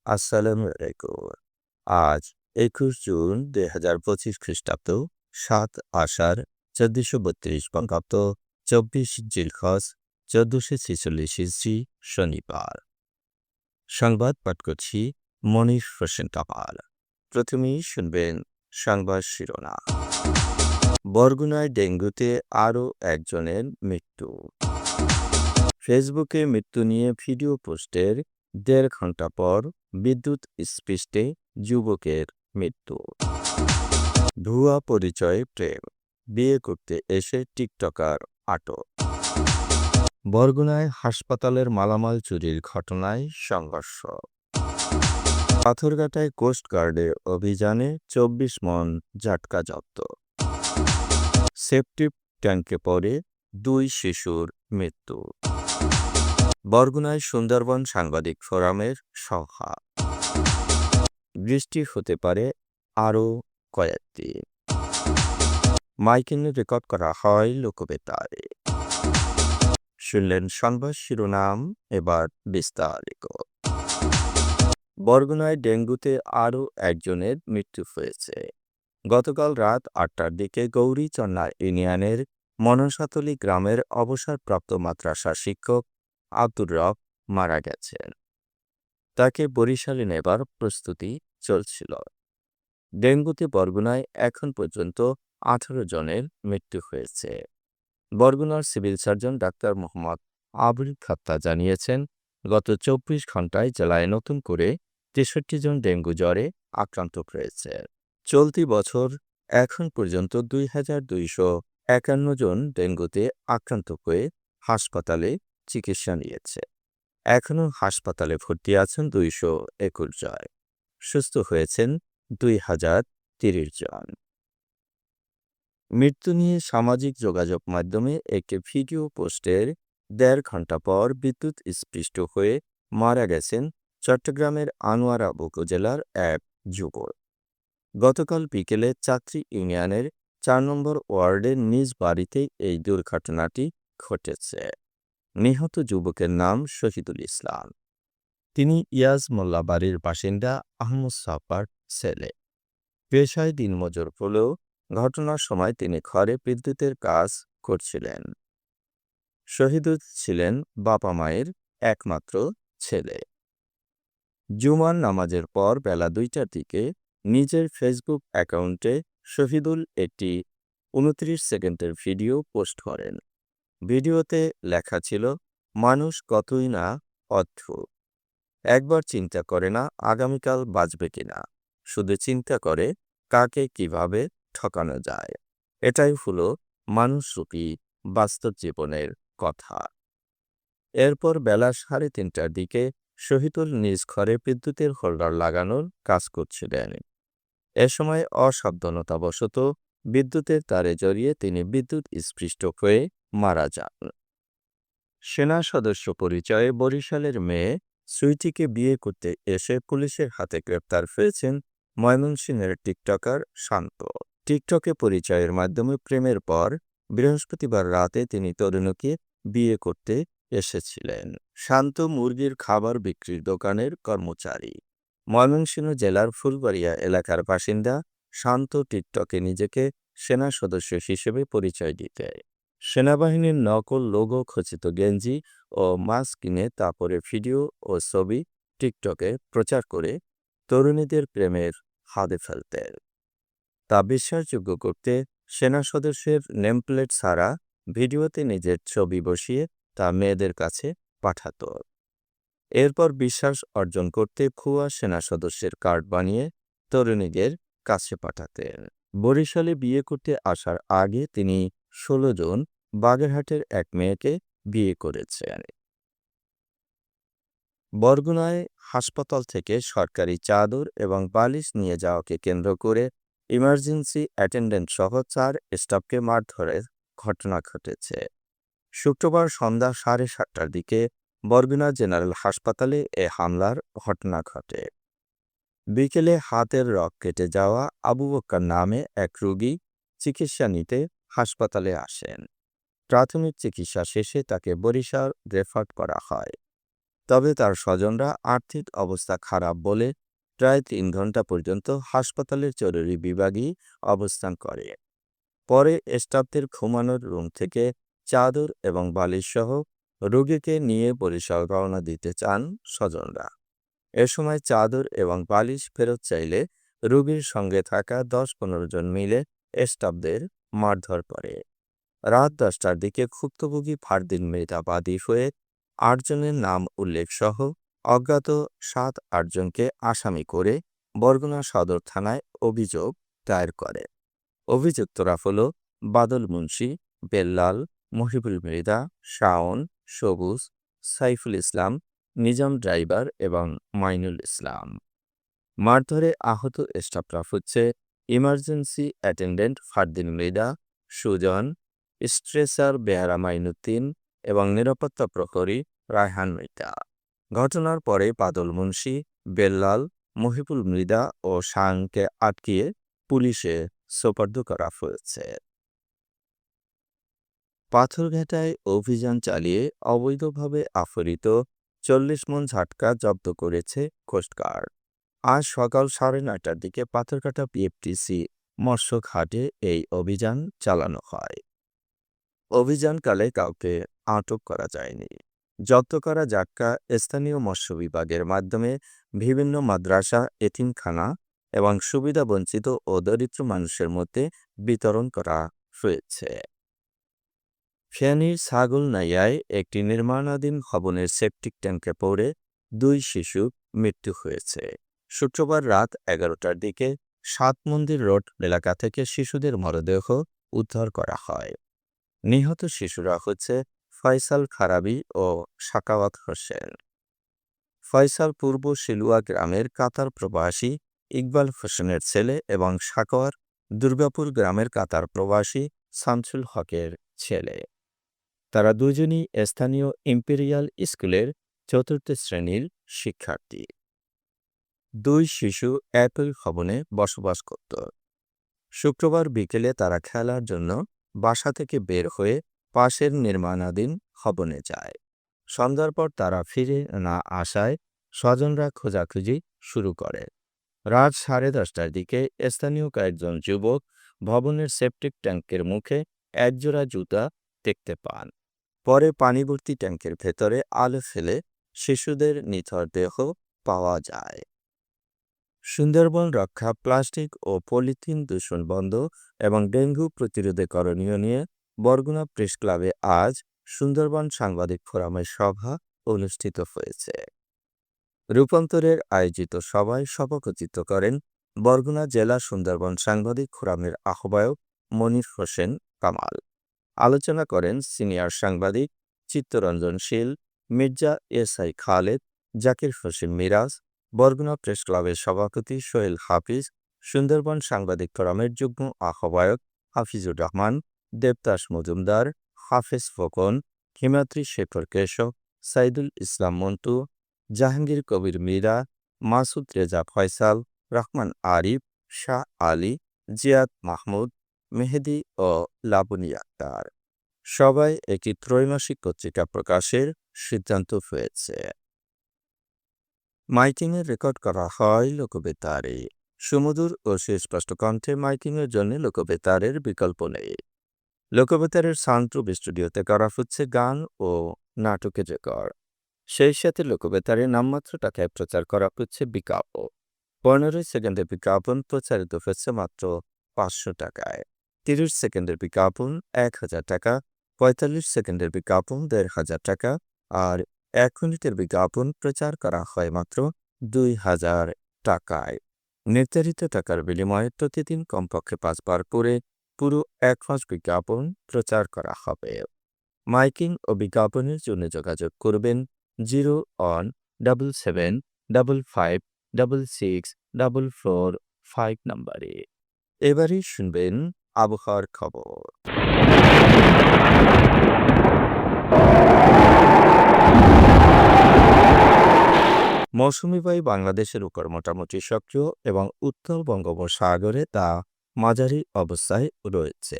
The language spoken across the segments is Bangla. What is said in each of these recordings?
আসসালামু আলাইকুম। আজ ২১ জুন ২০২৫ খ্রিস্টাব্দ, ৭ আষাঢ় ১৪৩২ বঙ্গাব্দ, ২৪ জিলহজ ১৪৪৬ হিজরি, শনিবার। সংবাদ পাঠ করছি মনির হোসেন কামাল। প্রথমেই শুনবেন সংবাদ শিরোনাম। বরগুনায় ডেঙ্গুতে আরও একজনের মৃত্যু। ফেসবুকে মৃত্যু নিয়ে ভিডিও পোস্টের ১.৫ ঘণ্টা পর বিদ্যুৎ স্পৃষ্টে যুবকের মৃত্যু। ভুয়া পরিচয়ে প্রেম, বিয়ে করতে এসে টিকটকার আটক। বরগুনায় হাসপাতালের মালামাল চুরির ঘটনায় সংঘর্ষ। পাথরঘাটায় কোস্টগার্ডের অভিযানে ২৪ মণ জাটকা জব্দ। সেপটিক ট্যাঙ্কে পড়ে ২ শিশুর মৃত্যু। বরগুনায় সুন্দরবন সাংবাদিক ফোরামের সভা। বৃষ্টি হতে পারে আরও কয়েকদিন। মাইকিনে রেকর্ড করা হয় লোকবেতারে। শুনলেন সংবাদ শিরোনাম, এবার বিস্তারিত। বরগুনায় ডেঙ্গুতে আরও একজনের মৃত্যু হয়েছে। গতকাল রাত ৮টার দিকে গৌরীচন্না ইউনিয়নের মনসাতলী গ্রামের অবসরপ্রাপ্ত মাদ্রাসা শিক্ষক আব্দুর রব মারা গেছেন। তাকে বরিশালে নেবার প্রস্তুতি চলছিল। ডেঙ্গুতে বরগুনায় এখন পর্যন্ত ১৮ জনের মৃত্যু হয়েছে। বরগুনার civil surgeon doctor Mohammad Abul Khatta জানিয়েছেন, গত ২৪ ঘণ্টায় জেলায় নতুন করে ৬৩ জন ডেঙ্গু জ্বরে আক্রান্ত হয়েছে। চলতি বছর এখন পর্যন্ত ২,২৫১ জন ডেঙ্গুতে আক্রান্ত হয়ে হাসপাতালে চিকিৎসা নিয়েছে। এখনও হাসপাতালে ভর্তি আছেন ২২১ জন। সুস্থ হয়েছেন ২,০৩০ জন। মৃত্যু নিয়ে সামাজিক যোগাযোগ মাধ্যমে একটি ভিডিও পোস্টের ১.৫ ঘণ্টা পর বিদ্যুৎ স্পৃষ্ট হয়ে মারা গেছেন চট্টগ্রামের আনোয়ারা উপজেলার এক যুবক। গতকাল বিকেলে চাত্রী ইউনিয়নের ৪ নম্বর ওয়ার্ডের নিজ বাড়িতেই এই দুর্ঘটনাটি ঘটেছে। নিহত যুবকের নাম শহীদুল ইসলাম। তিনি ইয়াজ মোল্লা বাড়ির বাসিন্দা আহমদ সাফার ছেলে। পেশায় দিনমজুর হলেও ঘটনার সময় তিনি ঘরে বিদ্যুতের কাজ করছিলেন। শহীদুল ছিলেন বাবা মায়ের একমাত্র ছেলে। জুমার নামাজের পর বেলা ২টার দিকে নিজের ফেসবুক অ্যাকাউন্টে শহীদুল একটি ২৯ সেকেন্ডের ভিডিও পোস্ট করেন। ভিডিওতে লেখা ছিল, মানুষ কতই না অদ্ভুত, একবার চিন্তা করে না আগামীকাল বাঁচবে কিনা, শুধু চিন্তা করে কাকে কিভাবে ঠকানো যায়। এটাই হলো মানুষরূপী বাস্তব জীবনের কথা। এরপর বেলা ৩:৩০টার দিকে শহীদুল নিজ ঘরে বিদ্যুতের হোল্ডার লাগানোর কাজ করছিলেন। এ সময় অসাবধানতাবশত বিদ্যুতের তারে জড়িয়ে তিনি বিদ্যুৎ স্পৃষ্ট হয়ে মারা যান। সেনা সদস্য পরিচয়ে বরিশালের মেয়ে সুইটিকে বিয়ে করতে এসে পুলিশের হাতে গ্রেপ্তার হয়েছেন ময়মনসিংহের টিকটকার শান্ত। টিকটকে পরিচয়ের মাধ্যমে প্রেমের পর বৃহস্পতিবার রাতে তিনি তরুণীকে বিয়ে করতে এসেছিলেন। শান্ত মুরগির খাবার বিক্রির দোকানের কর্মচারী। ময়মনসিংহ জেলার ফুলবাড়িয়া এলাকার বাসিন্দা শান্ত টিকটকে নিজেকে সেনা সদস্য হিসেবে পরিচয় দিতে সেনাবাহিনীর নকল লোগো খচিত গেঞ্জি ও মাস্ক কিনে তারপরে ভিডিও ও ছবি টিকটকে প্রচার করে তরুণীদের প্রেমের ফাঁদে ফেলতেন। তা বিশ্বাসযোগ্য করতে সেনা সদস্যের নেমপ্লেট ছাড়া ভিডিওতে নিজের ছবি বসিয়ে তা মেয়েদের কাছে পাঠাত। এরপর বিশ্বাস অর্জন করতে ভুয়া সেনা সদস্যের কার্ড বানিয়ে তরুণীদের কাছে পাঠাতেন। বরিশালে বিয়ে করতে আসার আগে তিনি ১৬ জন বাগেরহাটের এক মেয়েকে বিয়ে করেছেন। বরগুনায় হাসপাতাল থেকে সরকারি চাদর এবং বালিশ নিয়ে যাওয়াকে কেন্দ্র করে ইমার্জেন্সি অ্যাটেন্ডেন্ট সহ ৪ স্টাফকে মারধরের ঘটনা ঘটেছে। শুক্রবার সন্ধ্যা ৭:৩০টার দিকে বরগুনা জেনারেল হাসপাতালে এ হামলার ঘটনা ঘটে। বিকেলে হাতের রগ কেটে যাওয়া আবু বক্কর নামে এক রোগী চিকিৎসা নিতে হাসপাতালে আসেন। প্রাথমিক চিকিৎসা শেষে তাকে বরিশাল রেফার করা হয়। তবে তার স্বজনরা আর্থিক অবস্থা খারাপ বলে প্রায় ৩ ঘন্টা পর্যন্ত হাসপাতালের জরুরি বিভাগেই অবস্থান করে। পরে স্টাফদের ঘুমানোর রুম থেকে চাদর এবং বালিশসহ রোগীকে নিয়ে বরিশাল রওনা দিতে চান স্বজনরা। এ সময় চাদর এবং বালিশ ফেরত চাইলে রোগীর সঙ্গে থাকা ১০-১৫ জন মিলে স্টাফদের মারধর করে। রাত ১০টার দিকে ভুক্তভোগী ফারদিন মৃধা বাদী হয়ে ৮ জনের নাম উল্লেখসহ অজ্ঞাত ৭-৮ জনকে আসামি করে বরগুনা সদর থানায় অভিযোগ দায়ের করে। অভিযুক্তরা হল বাদল মুন্সি, বেল্লাল, মহিবুল মৃধা, শাওন, সবুজ, সাইফুল ইসলাম, নিজাম ড্রাইভার এবং মাইনুল ইসলাম। মারধরে আহত স্টাফরা হচ্ছে emergency attendant Fardin Mridha, Sujon, stretcher বেহারা মাইনুদ্দিন এবং নিরাপত্তা প্রহরী রায়হান মৃধা। ঘটনার পরে বাদল মুন্সি, বেল্লাল, মহিবুল মৃধা ও শাওনকে আটকিয়ে পুলিশে সোপর্দ করা হয়েছে। পাথরঘাটায় অভিযান চালিয়ে অবৈধভাবে আহরিত ৪০ মণ ঝাটকা জব্দ করেছে কোস্টগার্ড। আজ সকাল ৯:৩০টার দিকে পাথরঘাটা বিএফটিসি মৎস্য ঘাটে এই অভিযান চালানো হয়। অভিযানকালে কাউকে আটক করা যায়নি। জব্দ করা জাটকা স্থানীয় মৎস্য বিভাগের মাধ্যমে বিভিন্ন মাদ্রাসা, এতিমখানা এবং সুবিধাবঞ্চিত ও দরিদ্র মানুষের মধ্যে বিতরণ করা হয়েছে। ফেনীর ছাগলনাইয়ায় একটি নির্মাণাধীন ভবনের সেপটিক ট্যাঙ্কে পড়ে ২ শিশুর মৃত্যু হয়েছে। শুক্রবার রাত ১১টার দিকে ৭ মন্দির রোড এলাকা থেকে শিশুদের মরদেহ উদ্ধার করা হয়। নিহত শিশুরা হচ্ছে ফয়সাল খারাবি ও সাকাওয়াত হোসেন। ফয়সাল পূর্ব শিলুয়া গ্রামের কাতার প্রবাসী ইকবাল হোসেনের ছেলে এবং সাকাওয়াত দুর্গাপুর গ্রামের কাতার প্রবাসী শামসুল হকের ছেলে। তারা দুজনই স্থানীয় ইম্পেরিয়াল স্কুলের ৪র্থ শ্রেণীর শিক্ষার্থী। ২ শিশু একই ভবনে বসবাস করত। শুক্রবার বিকেলে তারা খেলার জন্য বাসা থেকে বের হয়ে পাশের নির্মাণাধীন ভবনে যায়। সন্ধ্যার পর তারা ফিরে না আসায় স্বজনরা খোঁজাখুঁজি শুরু করে। রাত ১০:৩০টার দিকে স্থানীয় কয়েকজন যুবক ভবনের সেপটিক ট্যাঙ্কের মুখে একজোড়া জুতা দেখতে পান। পরে পানিভর্তি ট্যাঙ্কের ভেতরে আলো ফেলে শিশুদের নিথর দেহ পাওয়া যায়। সুন্দরবন রক্ষা, প্লাস্টিক ও পলিথিন দূষণ বন্ধ এবং ডেঙ্গু প্রতিরোধে করণীয় নিয়ে বরগুনা প্রেস ক্লাবে আজ সুন্দরবন সাংবাদিক ফোরামের সভা অনুষ্ঠিত হয়েছে। রূপান্তরের আয়োজিত সভায় সভাপতিত্ব করেন বরগুনা জেলা সুন্দরবন সাংবাদিক ফোরামের আহ্বায়ক মনির হোসেন কামাল। আলোচনা করেন সিনিয়র সাংবাদিক চিত্তরঞ্জন শীল, মির্জা এসআই খালেদ, জাকির হোসেন মিরাজ, বরগুনা প্রেস ক্লাবের সভাপতি সোহেল হাফিজ, সুন্দরবন সাংবাদিক ফোরামের যুগ্ম আহ্বায়ক হাফিজুর রহমান, দেবদাস মজুমদার, হাফেজ ফোকন, হিমাদ্রি শেখর কেশব, সাইদুল ইসলাম মন্টু, জাহাঙ্গীর কবির মীরা, মাসুদ রেজা ফয়সাল, রহমান আরিফ, শাহ আলী, জিয়াদ মাহমুদ, মেহেদি ও লাবনী আক্তার। সবাই একটি ত্রৈমাসিক পত্রিকা প্রকাশের সিদ্ধান্ত হয়েছে। মাইকিংয়ের রেকর্ড করা হয় লোকবেতারে। সুমধুর ও সুস্পষ্ট কণ্ঠে মাইকিংয়ের জন্য লোকবেতারের বিকল্প নেই। লোকবেতারের সাউন্ডপ্রুফ স্টুডিওতে করা হচ্ছে গান ও নাটকের রেকর্ড। সেই সাথে লোকবেতারে নামমাত্র টাকায় প্রচার করা হচ্ছে বিজ্ঞাপন। ১৫ সেকেন্ডের বিজ্ঞাপন প্রচারিত হচ্ছে মাত্র ৫০০ টাকায়। ৩০ সেকেন্ডের বিজ্ঞাপন ১,০০০ টাকা, ৪৫ সেকেন্ডের বিজ্ঞাপন ১,৫০০ টাকা আর ১ মিনিটের বিজ্ঞাপন প্রচার করা হয় মাত্র ২,০০০ টাকায়। নির্ধারিত টাকার বিনিময়ে প্রতিদিন কমপক্ষে ৫ বার করে পুরো ১ মাস বিজ্ঞাপন প্রচার করা হবে। মাইকিং ও বিজ্ঞাপনের জন্য যোগাযোগ করবেন 0-1-77-55-66-445 নম্বরে। এবারই শুনবেন আবহাওয়ার খবর। মৌসুমী বায়ু বাংলাদেশের উপর মোটামুটি সক্রিয় এবং উত্তর বঙ্গোপসাগরে তা মাঝারি অবস্থায় রয়েছে।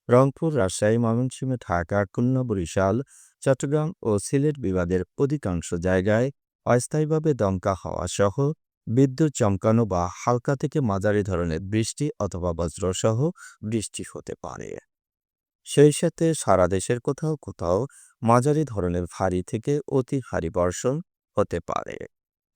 রংপুর, রাজশাহী, ময়মনসিংহ, ঢাকা, খুলনা, বরিশাল, চট্টগ্রাম ও সিলেট বিভাগের অধিকাংশ জায়গায় অস্থায়ীভাবে দমকা হাওয়া সহ বিদ্যুৎ চমকানো বা হালকা থেকে মাঝারি ধরনের বৃষ্টি অথবা বজ্রসহ বৃষ্টি হতে পারে। সেই সাথে সারা দেশের কোথাও কোথাও মাঝারি ধরনের ভারী থেকে অতি ভারী বর্ষণ হতে পারে।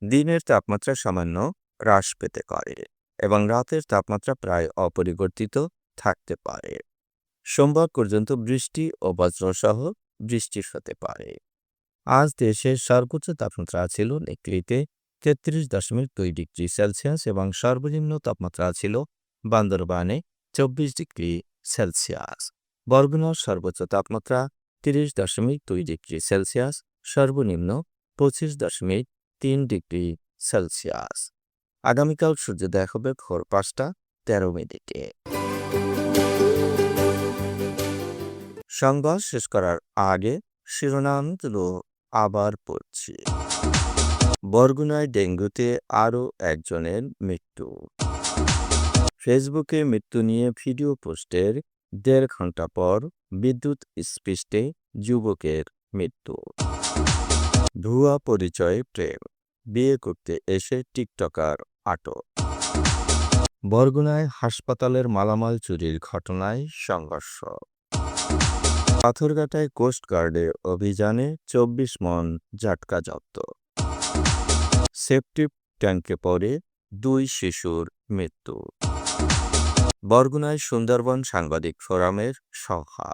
দিনের তাপমাত্রা সামান্য হ্রাস পেতে পারে এবং রাতের তাপমাত্রা প্রায় অপরিবর্তিত থাকতে পারে। সোমবার পর্যন্ত বৃষ্টি ও বজ্রসহ বৃষ্টি হতে পারে। আজ দেশের সর্বোচ্চ তাপমাত্রা ছিল নেকড়িতে ৩৩.২ ডিগ্রি সেলসিয়াস এবং সর্বনিম্ন তাপমাত্রা ছিল বান্দরবানে ২৪ ডিগ্রি সেলসিয়াস। বরগুনার সর্বোচ্চ তাপমাত্রা ৩০.২ ডিগ্রি সেলসিয়াস, সর্বনিম্ন ২৫.৩ ডিগ্রি সেলসিয়াস। আগামীকাল সূর্যোদয় হবে ভোর ৫টা ১৩ মিনিটে। সংবাদ শেষ করার আগে শিরোনামগুলো আবার পড়ছি। বরগুনায় ডেঙ্গুতে আরও একজনের মৃত্যু। ফেসবুকে মৃত্যু নিয়ে ভিডিও পোস্টের ১.৫ ঘণ্টা পর বিদ্যুৎ স্পৃষ্টে যুবকের মৃত্যু। ভুয়া পরিচয়ে প্রেম, বিয়ে করতে এসে টিকটকার আটক। বরগুনায় হাসপাতালের মালামাল চুরির ঘটনায় সংঘর্ষ। পাথরঘাটায় কোস্টগার্ডের অভিযানে ২৪ মণ জাটকা জব্দ। সেপটিক ট্যাঙ্কে পড়ে ২ শিশুর মৃত্যু। বরগুনায় সুন্দরবন সাংবাদিক ফোরামের সভা।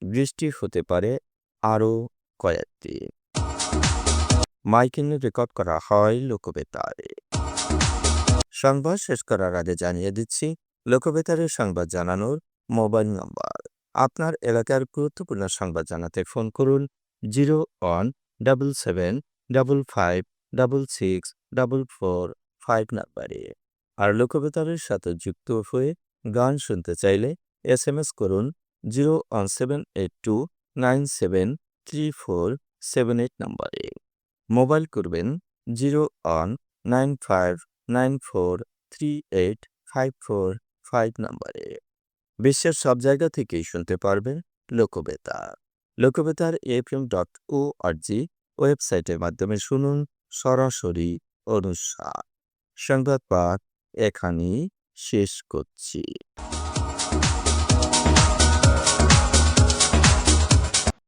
বৃষ্টি হতে পারে আরও কয়েকদিন। মাইকিং রেকর্ড করা হয় লোকবেতারে। সংবাদ শেষ করার আগে জানিয়ে দিচ্ছি লোকবেতারের সংবাদ জানানোর মোবাইল নম্বর। আপনার এলাকার গুরুত্বপূর্ণ সংবাদ জানাতে ফোন করুন 0177556644 নাম্বারে। আর লোকবেতারের সাথে যুক্ত হয়ে গান শুনতে চাইলে SMS করুন 01782973478 নাম্বারে। মোবাইল করবেন 01959438545 নাম্বারে। বিশ্বের সব জায়গা থেকেই শুনতে পারবেন লোকবেতার। লোকবেতার FM.org ওয়েবসাইটের মাধ্যমে শুনুন সরাসরি অনুষ্ঠান। সংবাদ পাঠ এখানেই শেষ করছি।